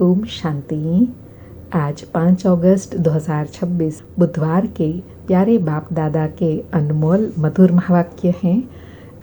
ओम शांति। आज 5 अगस्त 2026 बुधवार के प्यारे बाप दादा के अनमोल मधुर महावाक्य हैं।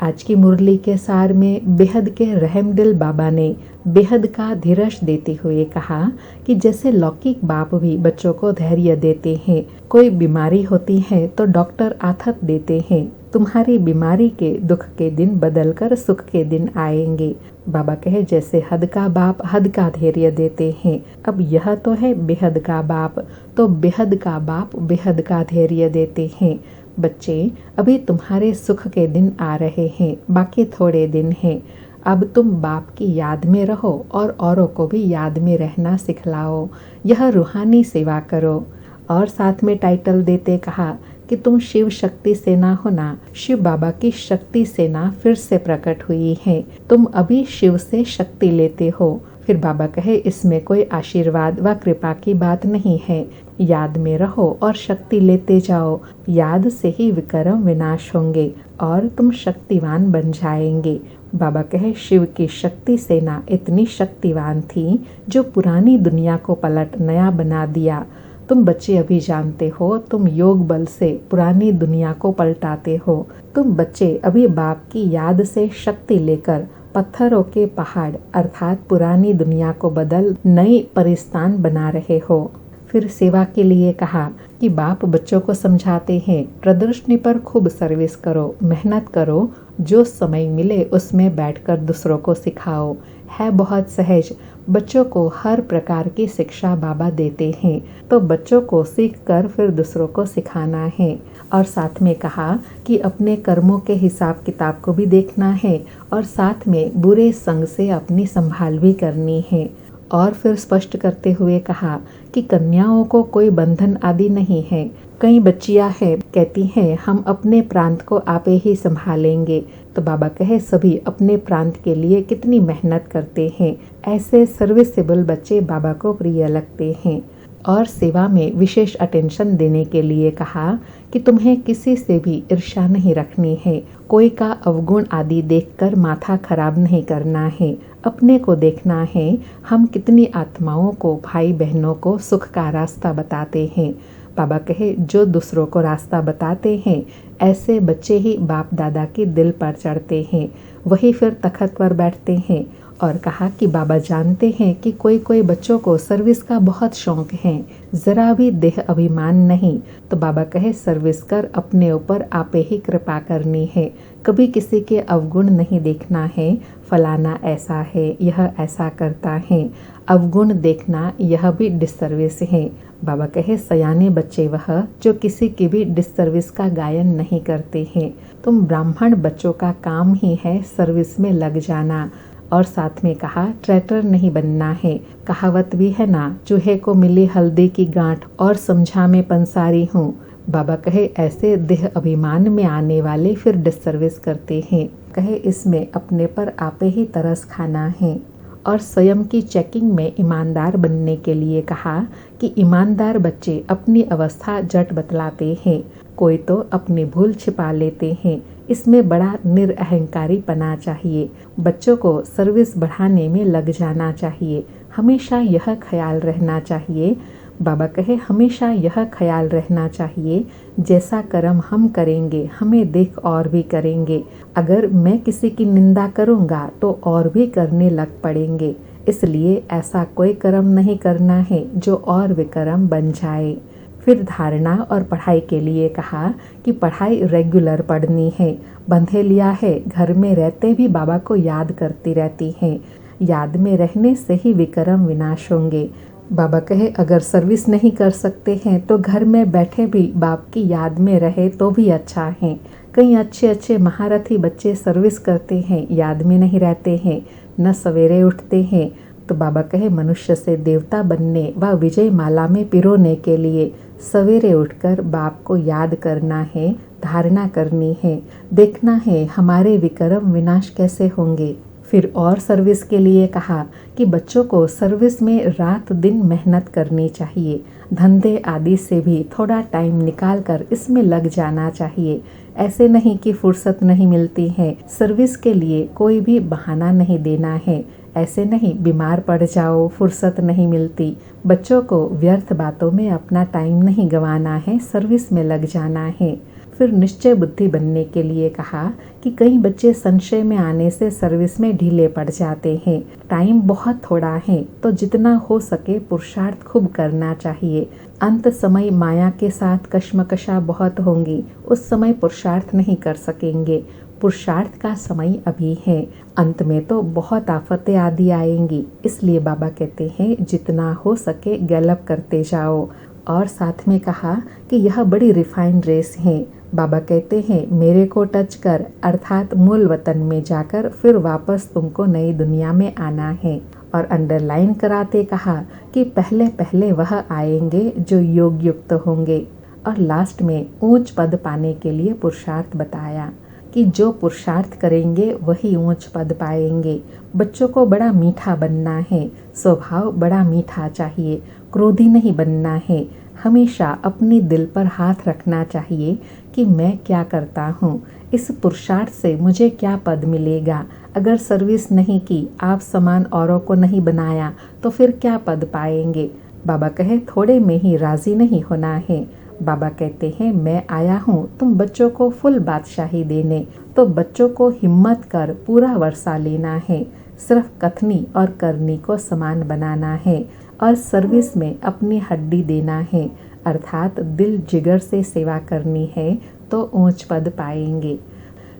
आज की मुरली के सार में बेहद के रहमदिल बाबा ने बेहद का धीरज देते हुए कहा कि जैसे लौकिक बाप भी बच्चों को धैर्य देते हैं, कोई बीमारी होती है तो डॉक्टर आथत देते हैं, तुम्हारी बीमारी के दुख के दिन बदलकर सुख के दिन आएंगे। बाबा कहे जैसे हद का बाप हद का धैर्य देते हैं, अब यह तो है बेहद का बाप, तो बेहद का बाप बेहद का धैर्य देते हैं। बच्चे, अभी तुम्हारे सुख के दिन आ रहे हैं, बाकी थोड़े दिन हैं। अब तुम बाप की याद में रहो और औरों को भी याद में रहना सिखलाओ। यह रूहानी सेवा करो। और साथ में टाइटल देते कहा कि तुम शिव शक्ति सेना हो ना। शिव बाबा की शक्ति सेना फिर से प्रकट हुई है। तुम अभी शिव से शक्ति लेते हो। फिर बाबा कहे इसमें कोई आशीर्वाद व कृपा की बात नहीं है। याद में रहो और शक्ति लेते जाओ। याद से ही विक्रम विनाश होंगे और तुम शक्तिवान बन जाएंगे। बाबा कहे शिव की शक्ति सेना इतनी शक्तिवान थी जो पुरानी दुनिया को पलट नया बना दिया। तुम बच्चे अभी जानते हो, तुम योग बल से पुरानी दुनिया को पलटाते हो। तुम बच्चे अभी बाप की याद से शक्ति लेकर पत्थरों के पहाड़ अर्थात पुरानी दुनिया को बदल नई परिस्तान बना रहे हो। फिर सेवा के लिए कहा कि बाप बच्चों को समझाते हैं, प्रदर्शनी पर खूब सर्विस करो, मेहनत करो, जो समय मिले उसमें बैठकर दूसरों को सिखाओ। है बहुत सहज, बच्चों को हर प्रकार की शिक्षा बाबा देते हैं, तो बच्चों को सीख कर फिर दूसरों को सिखाना है। और साथ में कहा कि अपने कर्मों के हिसाब किताब को भी देखना है और साथ में बुरे संग से अपनी संभाल भी करनी है। और फिर स्पष्ट करते हुए कहा कि कन्याओं को कोई बंधन आदि नहीं है। कई बच्चियां हैं कहती हैं हम अपने प्रांत को आपे ही संभालेंगे, तो बाबा कहे सभी अपने प्रांत के लिए कितनी मेहनत करते हैं। ऐसे सर्विसेबल बच्चे बाबा को प्रिय लगते हैं। और सेवा में विशेष अटेंशन देने के लिए कहा कि तुम्हें किसी से भी ईर्ष्या नहीं रखनी है, कोई का अवगुण आदि देखकर माथा खराब नहीं करना है, अपने को देखना है। हम कितनी आत्माओं को, भाई बहनों को सुख का रास्ता बताते हैं। बाबा कहे जो दूसरों को रास्ता बताते हैं ऐसे बच्चे ही बाप दादा के दिल पर चढ़ते हैं, वही फिर तख्त पर बैठते हैं। और कहा कि बाबा जानते हैं कि कोई कोई बच्चों को सर्विस का बहुत शौक है, जरा भी देह अभिमान नहीं, तो बाबा कहे सर्विस कर, अपने ऊपर आपे ही कृपा करनी है, कभी किसी के अवगुण नहीं देखना है। फलाना ऐसा है, यह ऐसा करता है, अवगुण देखना यह भी डिसर्विस है। बाबा कहे सयाने बच्चे वह जो किसी की भी डिसर्विस का गायन नहीं करते हैं। तुम ब्राह्मण बच्चों का काम ही है सर्विस में लग जाना। और साथ में कहा ट्रैटर नहीं बनना है। कहावत भी है ना, चूहे को मिली हल्दी की गांठ और समझा में पंसारी हूँ। बाबा कहे ऐसे देह अभिमान में आने वाले फिर डिसर्विस करते हैं। कहे इसमें अपने पर आपे ही तरस खाना है। और स्वयं की चेकिंग में ईमानदार बनने के लिए कहा कि ईमानदार बच्चे अपनी अवस्था जट बतलाते हैं, कोई तो अपनी भूल छिपा लेते हैं। इसमें बड़ा निरअहंकारी पना चाहिए। बच्चों को सर्विस बढ़ाने में लग जाना चाहिए। हमेशा यह ख्याल रहना चाहिए, बाबा कहे हमेशा यह ख्याल रहना चाहिए जैसा कर्म हम करेंगे हमें देख और भी करेंगे। अगर मैं किसी की निंदा करूँगा तो और भी करने लग पड़ेंगे, इसलिए ऐसा कोई कर्म नहीं करना है जो और विकर्म बन जाए। फिर धारणा और पढ़ाई के लिए कहा कि पढ़ाई रेगुलर पढ़नी है। बंधे लिया है, घर में रहते भी बाबा को याद करती रहती हैं। याद में रहने से ही विक्रम विनाश होंगे। बाबा कहे अगर सर्विस नहीं कर सकते हैं तो घर में बैठे भी बाप की याद में रहे तो भी अच्छा है। कई अच्छे अच्छे महारथी बच्चे सर्विस करते हैं, याद में नहीं रहते हैं, न सवेरे उठते हैं। तो बाबा कहे मनुष्य से देवता बनने व विजय माला में पिरोने के लिए सवेरे उठकर बाप को याद करना है, धारणा करनी है, देखना है हमारे विक्रम विनाश कैसे होंगे। फिर और सर्विस के लिए कहा कि बच्चों को सर्विस में रात दिन मेहनत करनी चाहिए। धंधे आदि से भी थोड़ा टाइम निकाल कर इसमें लग जाना चाहिए। ऐसे नहीं कि फुर्सत नहीं मिलती है। सर्विस के लिए कोई भी बहाना नहीं देना है। ऐसे नहीं बीमार पड़ जाओ, फुर्सत नहीं मिलती। बच्चों को व्यर्थ बातों में अपना टाइम नहीं गंवाना है, सर्विस में लग जाना है। फिर निश्चय बुद्धि बनने के लिए कहा कि कई बच्चे संशय में आने से सर्विस में ढीले पड़ जाते हैं। टाइम बहुत थोड़ा है तो जितना हो सके पुरुषार्थ खूब करना चाहिए। अंत समय माया के साथ कश्मकशा बहुत होंगी, उस समय पुरुषार्थ नहीं कर सकेंगे। पुरुषार्थ का समय अभी है, अंत में तो बहुत आफतें आदि आएंगी। इसलिए बाबा कहते हैं जितना हो सके गैलप करते जाओ। और साथ में कहा कि यह बड़ी रिफाइंड रेस है। बाबा कहते हैं मेरे को टच कर, अर्थात मूल वतन में जाकर फिर वापस तुमको नई दुनिया में आना है। और अंडरलाइन कराते कहा कि पहले पहले वह आएंगे जो योग युक्त होंगे। और लास्ट में ऊंच पद पाने के लिए पुरुषार्थ बताया कि जो पुरुषार्थ करेंगे वही ऊंच पद पाएंगे। बच्चों को बड़ा मीठा बनना है, स्वभाव बड़ा मीठा चाहिए, क्रोधी नहीं बनना है। हमेशा अपनी दिल पर हाथ रखना चाहिए कि मैं क्या करता हूँ, इस पुरुषार्थ से मुझे क्या पद मिलेगा। अगर सर्विस नहीं की, आप समान औरों को नहीं बनाया तो फिर क्या पद पाएंगे। बाबा कहे थोड़े में ही राजी नहीं होना है। बाबा कहते हैं मैं आया हूँ तुम बच्चों को फुल बादशाही देने, तो बच्चों को हिम्मत कर पूरा वर्षा लेना है। सिर्फ कथनी और करनी को समान बनाना है और सर्विस में अपनी हड्डी देना है, अर्थात दिल जिगर से सेवा करनी है तो ऊंच पद पाएंगे।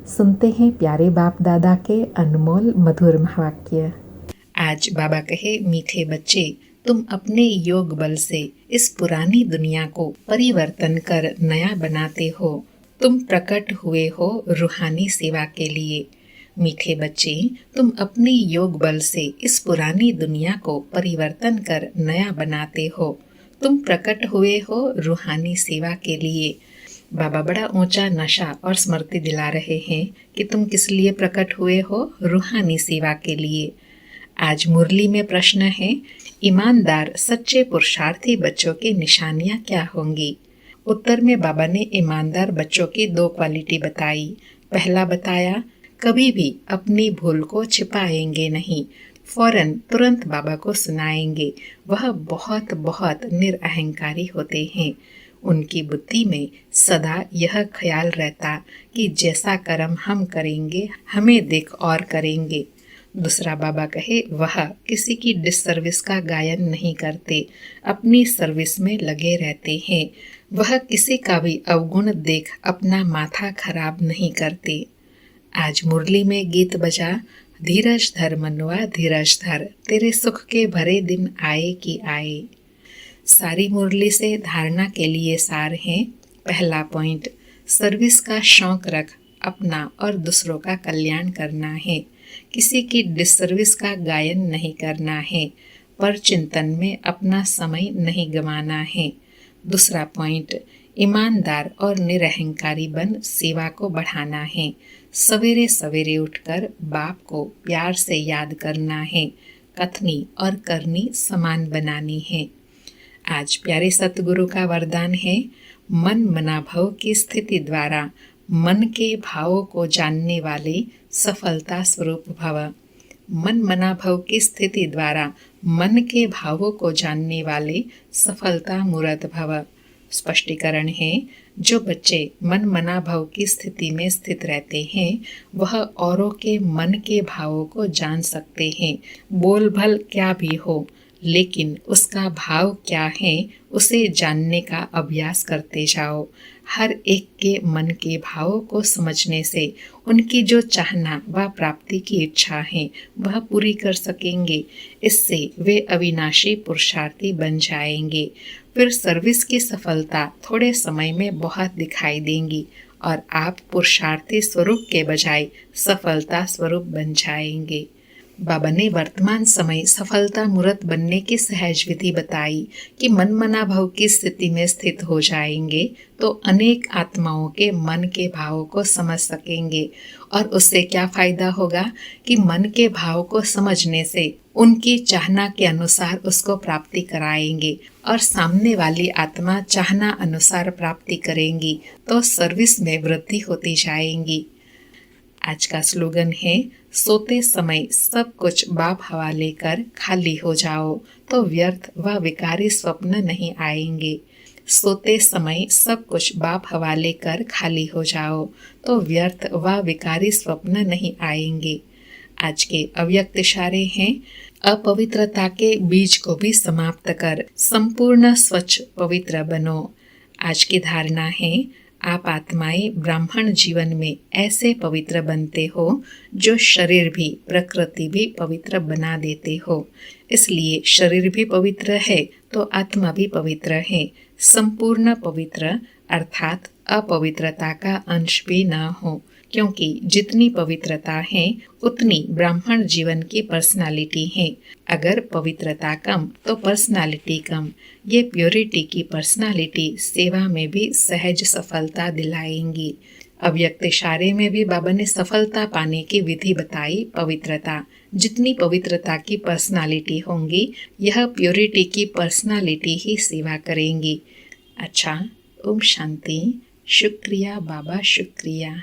सुनते हैं प्यारे बाप दादा के अनमोल मधुर महावाक्य। आज बाबा कहे मीठे बच्चे, तुम अपने योग बल से इस पुरानी दुनिया को परिवर्तन कर नया बनाते हो। तुम प्रकट हुए हो रूहानी सेवा के लिए। मीठे बच्चे, तुम अपने योग बल से इस पुरानी दुनिया को परिवर्तन कर नया बनाते हो। तुम प्रकट हुए हो रूहानी सेवा के लिए। बाबा बड़ा ऊंचा नशा और स्मृति दिला रहे हैं कि तुम किस लिए प्रकट हुए हो, रूहानी सेवा के लिए। आज मुरली में प्रश्न है, ईमानदार सच्चे पुरुषार्थी बच्चों की निशानियां क्या होंगी। उत्तर में बाबा ने ईमानदार बच्चों की 2 क्वालिटी बताई। पहला बताया, कभी भी अपनी भूल को छिपाएंगे नहीं, फौरन तुरंत बाबा को सुनाएंगे। वह बहुत बहुत निरअहंकारी होते हैं। उनकी बुद्धि में सदा यह ख्याल रहता कि जैसा कर्म हम करेंगे हमें देख और करेंगे। दूसरा बाबा कहे, वह किसी की डिससर्विस का गायन नहीं करते, अपनी सर्विस में लगे रहते हैं। वह किसी का भी अवगुण देख अपना माथा खराब नहीं करते। आज मुरली में गीत बजा, धीरज धर मनवा धीरज धर, तेरे सुख के भरे दिन आए कि आए। सारी मुरली से धारणा के लिए सार है। पहला पॉइंट, सर्विस का शौक रख, अपना और दूसरों का कल्याण करना है। किसी की डिससर्विस का गायन नहीं करना है, पर चिंतन में अपना समय नहीं गंवाना है। दूसरा पॉइंट, ईमानदार और निरहंकारी बन सेवा को बढ़ाना है। सवेरे सवेरे उठकर बाप को प्यार से याद करना है। कथनी और करनी समान बनानी है। आज प्यारे सतगुरु का वरदान है, मन मना भव की स्थिति द्वारा मन के भावों को जानने वाले सफलता स्वरूप भव। मन मना भव की स्थिति द्वारा मन के भावों को जानने वाले सफलता मूर्त भव। स्पष्टीकरण है, जो बच्चे मन मना भव की स्थिति में स्थित रहते हैं वह औरों के मन के भावों को जान सकते हैं। बोल भल क्या भी हो, लेकिन उसका भाव क्या है उसे जानने का अभ्यास करते जाओ। हर एक के मन के भावों को समझने से उनकी जो चाहना व प्राप्ति की इच्छा है वह पूरी कर सकेंगे। इससे वे अविनाशी पुरुषार्थी बन जाएंगे। फिर सर्विस की सफलता थोड़े समय में बहुत दिखाई देंगी और आप पुरुषार्थी स्वरूप के बजाय सफलता स्वरूप बन जाएंगे। बाबा ने वर्तमान समय सफलता मूर्त बनने की सहज विधि बताई कि मन मना भव की स्थिति में स्थित हो जाएंगे तो अनेक आत्माओं के मन के भावों को समझ सकेंगे। और उससे क्या फायदा होगा कि मन के भाव को समझने से उनकी चाहना के अनुसार उसको प्राप्ति कराएंगे और सामने वाली आत्मा चाहना अनुसार प्राप्ति करेंगी तो सर्विस में वृद्धि होती जाएंगी। आज का स्लोगन है, सोते समय सब कुछ बाप हवाले कर खाली हो जाओ तो व्यर्थ व विकारी स्वप्न नहीं आएंगे। सोते समय सब कुछ बाप हवाले कर खाली हो जाओ तो व्यर्थ व विकारी स्वप्न नहीं आएंगे। आज के अव्यक्त इशारे हैं, अपवित्रता के बीज को भी समाप्त कर संपूर्ण स्वच्छ पवित्र बनो। आज की धारणा है, आप आत्माएं ब्राह्मण जीवन में ऐसे पवित्र बनते हो जो शरीर भी प्रकृति भी पवित्र बना देते हो। इसलिए शरीर भी पवित्र है तो आत्मा भी पवित्र है। संपूर्ण पवित्र अर्थात अपवित्रता का अंश भी न हो, क्योंकि जितनी पवित्रता है उतनी ब्राह्मण जीवन की पर्सनालिटी है। अगर पवित्रता कम तो पर्सनालिटी कम। ये प्योरिटी की पर्सनालिटी सेवा में भी सहज सफलता दिलाएंगी। अव्यक्त इशारे में भी बाबा ने सफलता पाने की विधि बताई, पवित्रता। जितनी पवित्रता की पर्सनालिटी होंगी, यह प्योरिटी की पर्सनालिटी ही सेवा करेंगी। अच्छा, ओम शांति। शुक्रिया बाबा, शुक्रिया।